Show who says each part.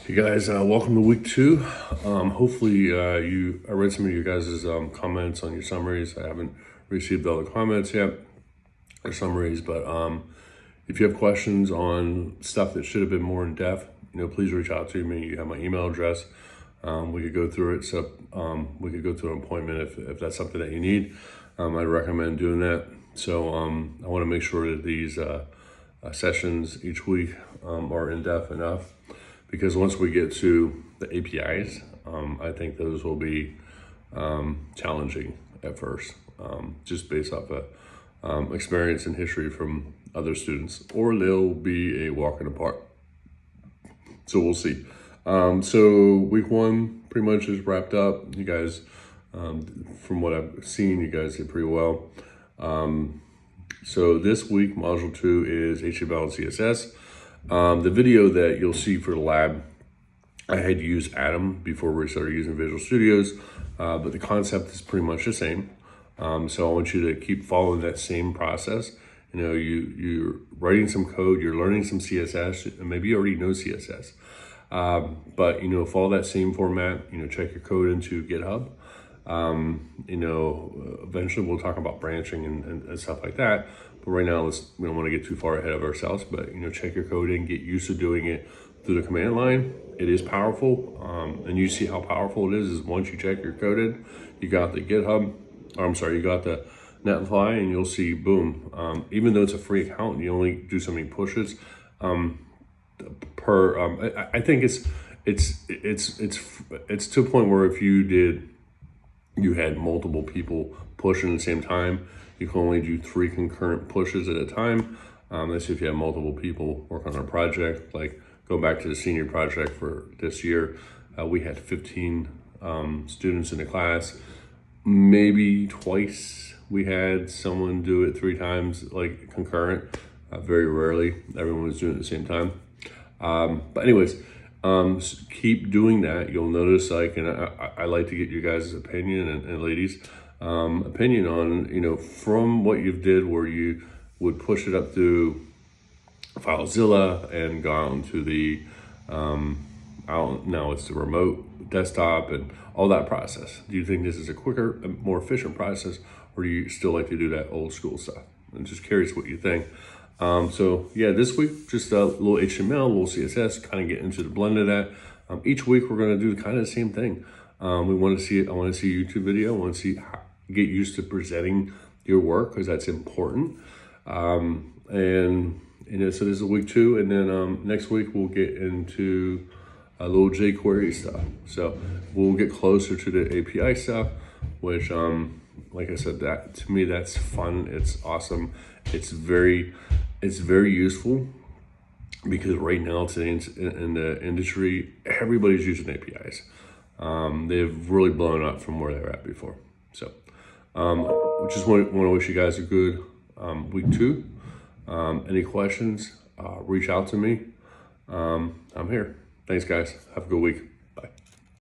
Speaker 1: Hey guys, welcome to week two. Hopefully, I read some of you guys' comments on your summaries. I haven't received all the comments yet or summaries, but if you have questions on stuff that should have been more in depth, please reach out to me. You have my email address. We could go through it. So we could go to an appointment if that's something that you need. I'd recommend doing that. So I want to make sure that these sessions each week are in depth enough. Because once we get to the APIs, I think those will be challenging at first, just based off of experience and history from other students, or they'll be a walk in the park. So we'll see. So week one pretty much is wrapped up. You guys, from what I've seen, you guys did pretty well. So this week, module 2 is HTML and CSS. The video that you'll see for the lab, I had to use Atom before we started using Visual Studios, but the concept is pretty much the same. So I want you to keep following that same process. You're writing some code, you're learning some CSS, and maybe you already know CSS. But follow that same format. Check your code into GitHub. Eventually we'll talk about branching and stuff like that. But right now, we don't want to get too far ahead of ourselves. But check your code in, get used to doing it through the command line. It is powerful, and you see how powerful it is once you check your code in. You got the GitHub, you got the Netlify, and you'll see, boom. Even though it's a free account, you only do so many pushes per. I think it's to a point where if you had multiple people pushing at the same time, you can only do 3 concurrent pushes at a time. That's if you have multiple people work on a project. Like go back to the senior project for this year, we had 15 students in the class. Maybe twice we had someone do it 3 times, like concurrent. Very rarely, everyone was doing it at the same time. But anyways, keep doing that. You'll notice, and I like to get you guys' opinion and ladies' opinion on, from what you did where you would push it up through FileZilla and go out into the, now it's the remote desktop and all that process. Do you think this is a quicker, more efficient process, or do you still like to do that old school stuff? I'm just curious what you think. So yeah, this week, just a little HTML, a little CSS, kind of get into the blend of that. Each week we're going to do kind of the same thing. I want to see a YouTube video. I want to see get used to presenting your work, because that's important. So this is week 2. And then next week we'll get into a little jQuery stuff. So we'll get closer to the API stuff, which, like I said, that to me, that's fun. It's awesome. It's very useful, because right now today in the industry, everybody's using APIs. They've really blown up from where they were at before. So just want to wish you guys a good week 2. Any questions, reach out to me. I'm here. Thanks, guys. Have a good week. Bye.